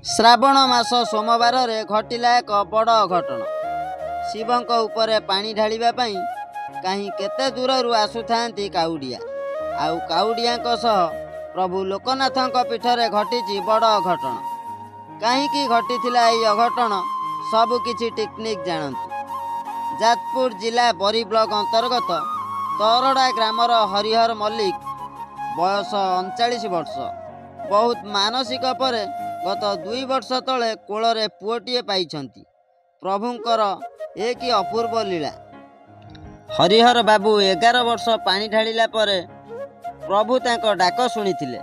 ଶ୍ରାବଣ ମାସ ସୋମବାରରେ ଘଟିଲା ଏକ ବଡ଼ ଅଘଟଣ। ଶିବଙ୍କ ଉପରେ ପାଣି ଢାଳିବା ପାଇଁ କାହିଁ କେତେ ଦୂରରୁ ଆସୁଥାନ୍ତି କାଉଡ଼ିଆ। ଆଉ କାଉଡ଼ିଆଙ୍କ ସହ ପ୍ରଭୁ ଲୋକନାଥଙ୍କ ପୀଠରେ ଘଟିଛି ବଡ଼ ଅଘଟଣ। କାହିଁକି ଘଟିଥିଲା ଏହି ଅଘଟଣ ସବୁକିଛି ଟିକନିକ୍ ଜାଣନ୍ତୁ। ଯାଜପୁର ଜିଲ୍ଲା ବରୀ ବ୍ଲକ ଅନ୍ତର୍ଗତ ତରଡ଼ା ଗ୍ରାମର ହରିହର ମଲ୍ଲିକ, ବୟସ 39 ବର୍ଷ, ବହୁତ ମାନସିକ ପରେ ଗତ 2 ବର୍ଷ ତଳେ କୋଳରେ ପୁଅଟିଏ ପାଇଛନ୍ତି। ପ୍ରଭୁଙ୍କର ଏ କି ଅପୂର୍ବ ଲୀଳା। ହରିହର ବାବୁ 11 ବର୍ଷ ପାଣି ଢାଳିଲା ପରେ ପ୍ରଭୁ ତାଙ୍କ ଡାକ ଶୁଣିଥିଲେ।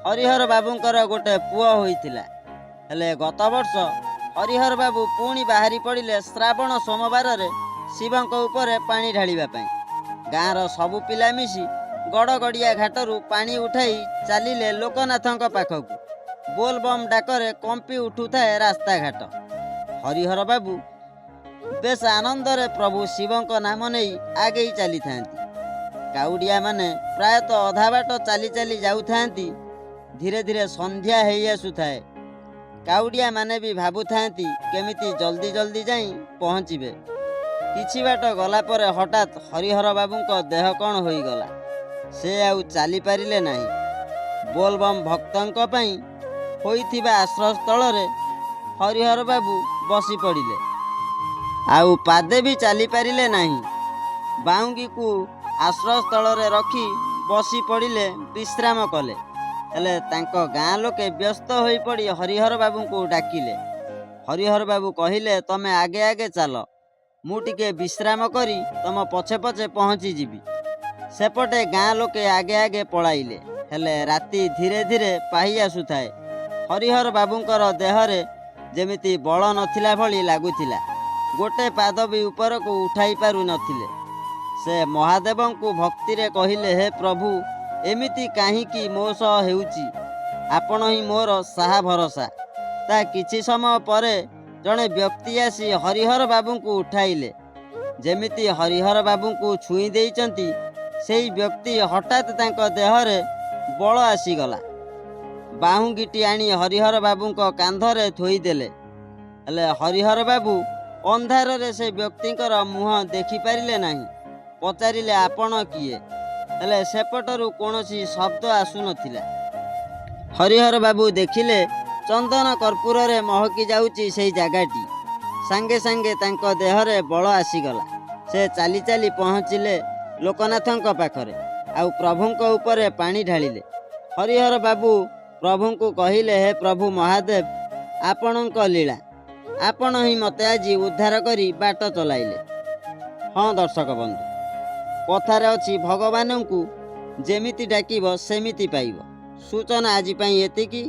ହରିହର ବାବୁଙ୍କର ଗୋଟେ ପୁଅ ହୋଇଥିଲା। ହେଲେ ଗତ ବର୍ଷ ହରିହର ବାବୁ ପୁଣି ବାହାରି ପଡ଼ିଲେ ଶ୍ରାବଣ ସୋମବାରରେ ଶିବଙ୍କ ଉପରେ ପାଣି ଢାଳିବା ପାଇଁ। ଗାଁର ସବୁ ପିଲା ମିଶି ଗଡ଼ଗଡ଼ିଆ ଘାଟରୁ ପାଣି ଉଠାଇ ଚାଲିଲେ ଲୋକନାଥଙ୍କ ପାଖକୁ। ବୋଲବମ୍ ଡାକରେ କମ୍ପି ଉଠୁଥାଏ ରାସ୍ତାଘାଟ। ହରିହର ବାବୁ ବେଶ ଆନନ୍ଦରେ ପ୍ରଭୁ ଶିବଙ୍କ ନାମ ନେଇ ଆଗେଇ ଚାଲିଥାନ୍ତି। କାଉଡ଼ିଆମାନେ ପ୍ରାୟତଃ ଅଧା ବାଟ ଚାଲି ଚାଲି ଯାଉଥାନ୍ତି। ଧୀରେ ଧୀରେ ସନ୍ଧ୍ୟା ହେଇ ଆସୁଥାଏ। କାଉଡ଼ିଆମାନେ ବି ଭାବୁଥାନ୍ତି କେମିତି ଜଲ୍ଦି ଜଲ୍ଦି ଯାଇ ପହଞ୍ଚିବେ। କିଛି ବାଟ ଗଲା ପରେ ହଠାତ୍ ହରିହର ବାବୁଙ୍କ ଦେହ କ'ଣ ହୋଇଗଲା। ସେ ଆଉ ଚାଲିପାରିଲେ ନାହିଁ। ବୋଲବମ୍ ଭକ୍ତଙ୍କ ପାଇଁ ହୋଇଥିବା ଆଶ୍ରୟସ୍ଥଳରେ ହରିହର ବାବୁ ବସି ପଡ଼ିଲେ। ଆଉ ପାଦେ ବି ଚାଲିପାରିଲେ ନାହିଁ। ବାଉଙ୍ଗିକୁ ଆଶ୍ରୟସ୍ଥଳରେ ରଖି ବସି ପଡ଼ିଲେ, ବିଶ୍ରାମ କଲେ। ହେଲେ ତାଙ୍କ ଗାଁ ଲୋକେ ବ୍ୟସ୍ତ ହୋଇପଡ଼ି ହରିହର ବାବୁଙ୍କୁ ଡାକିଲେ। ହରିହର ବାବୁ କହିଲେ, ତମେ ଆଗେ ଆଗେ ଚାଲ, ମୁଁ ଟିକେ ବିଶ୍ରାମ କରି ତମ ପଛେ ପଛେ ପହଞ୍ଚିଯିବି। ସେପଟେ ଗାଁ ଲୋକେ ଆଗେ ଆଗେ ପଳାଇଲେ। ହେଲେ ରାତି ଧୀରେ ଧୀରେ ପାହି ଆସୁଥାଏ। ହରିହର ବାବୁଙ୍କର ଦେହରେ ଯେମିତି ବଳ ନଥିଲା ଭଳି ଲାଗୁଥିଲା। ଗୋଟେ ପାଦ ବି ଉପରକୁ ଉଠାଇ ପାରୁନଥିଲେ। ସେ ମହାଦେବଙ୍କୁ ଭକ୍ତିରେ କହିଲେ, ହେ ପ୍ରଭୁ, ଏମିତି କାହିଁକି ମୋ ସହ ହେଉଛି? ଆପଣ ହିଁ ମୋର ସାହା ଭରସା। ତା କିଛି ସମୟ ପରେ ଜଣେ ବ୍ୟକ୍ତି ଆସି ହରିହର ବାବୁଙ୍କୁ ଉଠାଇଲେ। ଯେମିତି ହରିହର ବାବୁଙ୍କୁ ଛୁଇଁ ଦେଇଛନ୍ତି, ସେହି ବ୍ୟକ୍ତି ହଠାତ୍ ତାଙ୍କ ଦେହରେ ବଳ ଆସିଗଲା। ବାହୁଙ୍ଗିଟି ଆଣି ହରିହର ବାବୁଙ୍କ କାନ୍ଧରେ ଥୋଇଦେଲେ। ହେଲେ ହରିହର ବାବୁ ଅନ୍ଧାରରେ ସେ ବ୍ୟକ୍ତିଙ୍କର ମୁହଁ ଦେଖିପାରିଲେ ନାହିଁ। ପଚାରିଲେ, ଆପଣ କିଏ? ହେଲେ ସେପଟରୁ କୌଣସି ଶବ୍ଦ ଆସୁନଥିଲା। ହରିହର ବାବୁ ଦେଖିଲେ ଚନ୍ଦନ କର୍ପୂରରେ ମହକି ଯାଉଛି ସେହି ଜାଗାଟି। ସାଙ୍ଗେ ସାଙ୍ଗେ ତାଙ୍କ ଦେହରେ ବଳ ଆସିଗଲା। ସେ ଚାଲି ଚାଲି ପହଞ୍ଚିଲେ ଲୋକନାଥଙ୍କ ପାଖରେ। ଆଉ ପ୍ରଭୁଙ୍କ ଉପରେ ପାଣି ଢାଳିଲେ। ହରିହର ବାବୁ ପ୍ରଭୁଙ୍କୁ କହିଲେ, ହେ ପ୍ରଭୁ ମହାଦେବ, ଆପଣଙ୍କ ଲୀଳା। ଆପଣ ହିଁ ମୋତେ ଆଜି ଉଦ୍ଧାର କରି ବାଟ ଚଲାଇଲେ। ହଁ ଦର୍ଶକ ବନ୍ଧୁ, କଥାରେ ଅଛି, ଭଗବାନଙ୍କୁ ଯେମିତି ଡାକିବ ସେମିତି ପାଇବ। ସୂଚନା ଆଜି ପାଇଁ ଏତିକି।